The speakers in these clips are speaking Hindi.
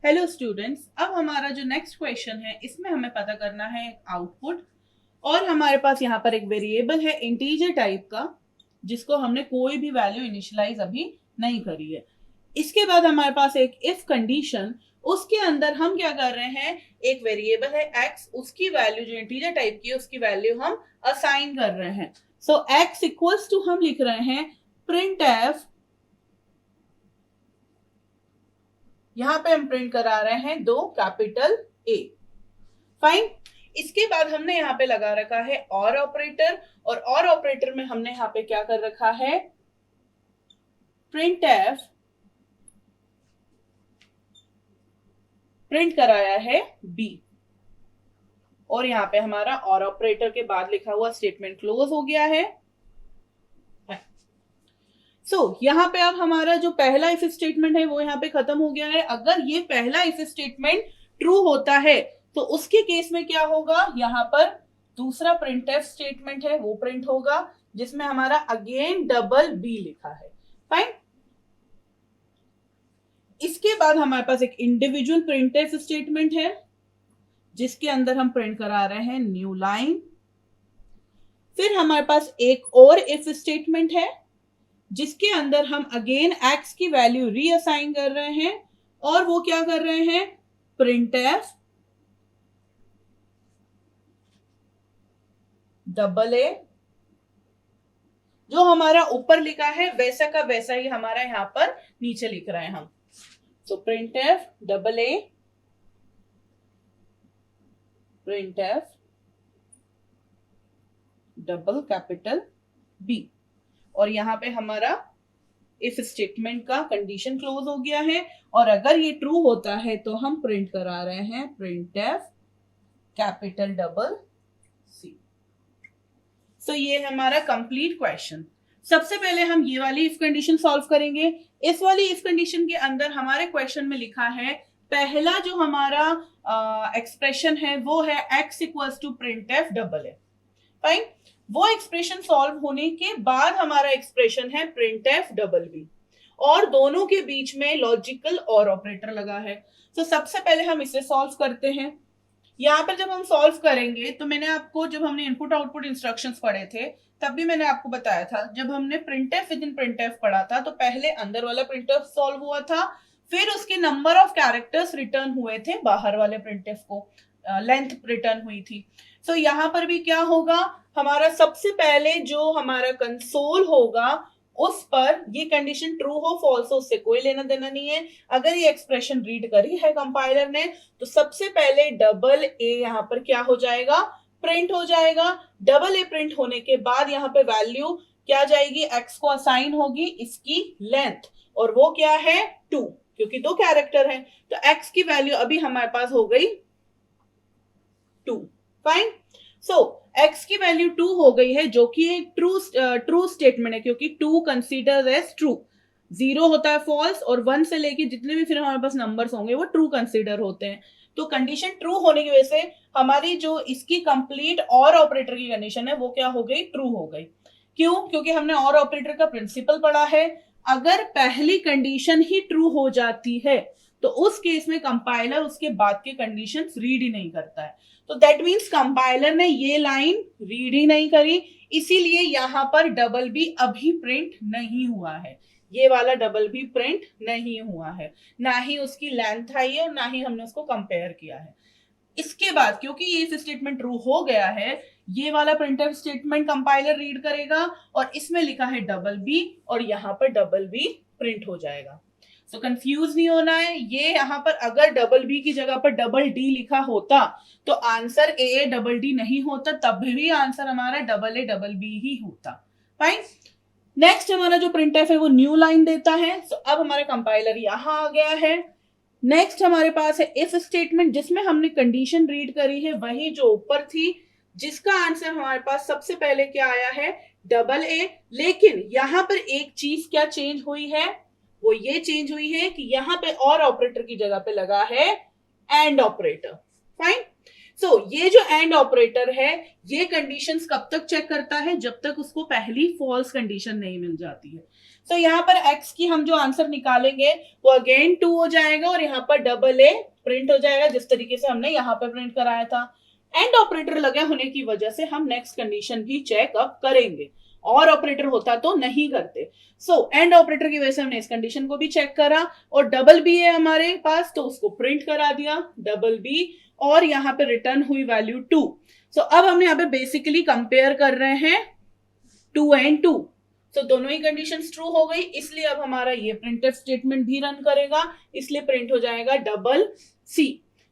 हेलो स्टूडेंट्स, अब हमारा जो नेक्स्ट क्वेश्चन है इसमें हमें पता करना है आउटपुट। और हमारे पास यहाँ पर एक वेरिएबल है इंटीजर टाइप का जिसको हमने कोई भी वैल्यू इनिशियलाइज अभी नहीं करी है। इसके बाद हमारे पास एक इफ कंडीशन, उसके अंदर हम क्या कर रहे हैं, एक वेरिएबल है x, उसकी वैल्यू जो इंटीजर टाइप की है उसकी वैल्यू हम असाइन कर रहे हैं। सो x इक्वल्स टू हम लिख रहे हैं प्रिंट एफ, यहां पे हम प्रिंट करा रहे हैं 2 कैपिटल ए। फाइन। इसके बाद हमने यहाँ पे लगा रखा है और ऑपरेटर, और ऑपरेटर में हमने यहाँ पे क्या कर रखा है, प्रिंट एफ प्रिंट कराया है बी। और यहाँ पे हमारा और ऑपरेटर के बाद लिखा हुआ स्टेटमेंट क्लोज हो गया है। यहाँ पे अब हमारा जो पहला इफ स्टेटमेंट है वो यहाँ पे खत्म हो गया है। अगर ये पहला इफ स्टेटमेंट ट्रू होता है तो उसके केस में क्या होगा, यहाँ पर दूसरा प्रिंटफ स्टेटमेंट है वो प्रिंट होगा जिसमें हमारा अगेन डबल बी लिखा है। फाइन। इसके बाद हमारे पास एक इंडिविजुअल प्रिंटफ स्टेटमेंट है जिसके अंदर हम प्रिंट करा रहे हैं न्यू लाइन। फिर हमारे पास एक और इफ स्टेटमेंट है जिसके अंदर हम अगेन x की वैल्यू रीअसाइन कर रहे हैं, और वो क्या कर रहे हैं, प्रिंटफ डबल ए, जो हमारा ऊपर लिखा है वैसा का वैसा ही हमारा यहां पर नीचे लिख रहे हैं हम। तो printf double A, printf double capital B, और यहां पे हमारा इफ स्टेटमेंट का कंडीशन क्लोज हो गया है। और अगर ये ट्रू होता है तो हम प्रिंट करा रहे हैं प्रिंटफ कैपिटल डबल सी। सो ये हमारा कंप्लीट क्वेश्चन। सबसे पहले हम ये वाली इफ कंडीशन सॉल्व करेंगे। इस वाली इफ कंडीशन के अंदर हमारे क्वेश्चन में लिखा है, पहला जो हमारा एक्सप्रेशन है वो है x equals to printf double A. Fine. वो एक्सप्रेशन सॉल्व होने के बाद हमारा एक्सप्रेशन है प्रिंटफ डबल बी, और दोनों के बीच में लॉजिकल और ऑपरेटर लगा है। तो सबसे पहले हम इसे सॉल्व करते हैं। यहाँ पर जब हम सॉल्व करेंगे तो मैंने आपको, जब हमने इनपुट आउटपुट इंस्ट्रक्शंस पढ़े थे तब भी मैंने आपको बताया था, जब हमने प्रिंटफ विद इन प्रिंटफ पढ़ा था तो पहले अंदर वाला प्रिंटफ सॉल्व हुआ था, फिर उसके नंबर ऑफ कैरेक्टर्स रिटर्न हुए थे बाहर वाले प्रिंटफ को, लेंथ रिटर्न हुई थी। सो यहाँ पर भी क्या होगा, हमारा सबसे पहले जो हमारा कंसोल होगा उस पर ये कंडीशन ट्रू हो फॉल्स हो उससे कोई लेना देना नहीं है। अगर ये एक्सप्रेशन रीड करी है कंपाइलर ने तो सबसे पहले डबल ए यहाँ पर क्या हो जाएगा, प्रिंट हो जाएगा। डबल ए प्रिंट होने के बाद यहाँ पे वैल्यू क्या जाएगी, एक्स को असाइन होगी इसकी लेंथ, और वो क्या है 2, क्योंकि 2 कैरेक्टर है तो एक्स की वैल्यू अभी हमारे पास हो गई 2। फाइन। सो x की वैल्यू 2 हो गई है, जो कि एक ट्रू स्टेटमेंट है, क्योंकि 2 कंसीडर्ड एज ट्रू। 0 होता है फॉल्स, और 1 से लेके जितने भी फिर हमारे पास नंबर्स होंगे वो ट्रू कंसीडर होते हैं। तो कंडीशन ट्रू होने की वजह से हमारी जो इसकी कंप्लीट और ऑपरेटर की कंडीशन है वो क्या हो गई, ट्रू हो गई। क्यों, क्योंकि हमने और ऑपरेटर का प्रिंसिपल पढ़ा है। अगर पहली कंडीशन ही ट्रू हो जाती है तो उस केस में कंपाइलर उसके बाद के कंडीशन रीड ही नहीं करता है। तो दैट मीन्स कंपाइलर ने ये लाइन रीड ही नहीं करी, इसीलिए यहां पर डबल बी अभी प्रिंट नहीं हुआ है। ये वाला डबल बी प्रिंट नहीं हुआ है, ना ही उसकी लेंथ आई है और ना ही हमने उसको कंपेयर किया है। इसके बाद क्योंकि ये इफ स्टेटमेंट ट्रू हो गया है, ये वाला प्रिंटफ स्टेटमेंट कंपाइलर रीड करेगा और इसमें लिखा है डबल बी, और यहां पर डबल बी प्रिंट हो जाएगा। तो कंफ्यूज नहीं होना है, ये यहां पर अगर डबल बी की जगह पर डबल डी लिखा होता तो आंसर ए डबल डी नहीं होता, तब भी आंसर हमारा डबल ए डबल बी ही होता। फाइन। नेक्स्ट हमारा जो प्रिंटफ है वो न्यू लाइन देता है। तो अब हमारा कंपाइलर यहां आ गया है। नेक्स्ट हमारे पास है इफ स्टेटमेंट, जिसमें हमने कंडीशन रीड करी है वही जो ऊपर थी, जिसका आंसर हमारे पास सबसे पहले क्या आया है, डबल ए। लेकिन यहां पर एक चीज क्या चेंज हुई है, वो ये चेंज हुई है कि यहां पे और ऑपरेटर की जगह पे लगा है एंड ऑपरेटर। फाइन। सो ये जो एंड ऑपरेटर है ये कंडीशंस कब तक चेक करता है, जब तक उसको पहली फॉल्स कंडीशन नहीं मिल जाती है। सो यहाँ पर x की हम जो आंसर निकालेंगे वो अगेन 2 हो जाएगा और यहाँ पर डबल ए प्रिंट हो जाएगा जिस तरीके से हमने यहाँ पर प्रिंट कराया था। एंड ऑपरेटर लगे होने की वजह से हम नेक्स्ट कंडीशन भी चेक अप करेंगे, और ऑपरेटर होता तो नहीं करते। सो एंड ऑपरेटर की वजह से हमने इस कंडीशन को भी चेक करा और डबल बी है हमारे पास तो उसको प्रिंट करा दिया डबल बी, और यहाँ पे रिटर्न हुई वैल्यू 2। सो अब हमने यहाँ पे बेसिकली कंपेयर कर रहे हैं 2 and 2। सो दोनों ही कंडीशंस ट्रू हो गई, इसलिए अब हमारा ये प्रिंटफ स्टेटमेंट भी रन करेगा, इसलिए प्रिंट हो जाएगा डबल सी।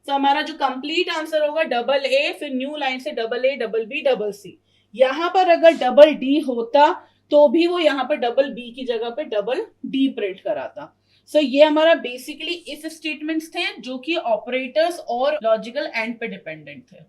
तो हमारा जो कंप्लीट आंसर होगा डबल ए, फिर न्यू लाइन से double A double B double C. यहां पर अगर डबल डी होता तो भी वो यहाँ पर डबल बी की जगह पे डबल डी प्रिंट कराता। सो ये हमारा बेसिकली इफ स्टेटमेंट्स थे जो कि ऑपरेटर्स और लॉजिकल एंड पे डिपेंडेंट थे।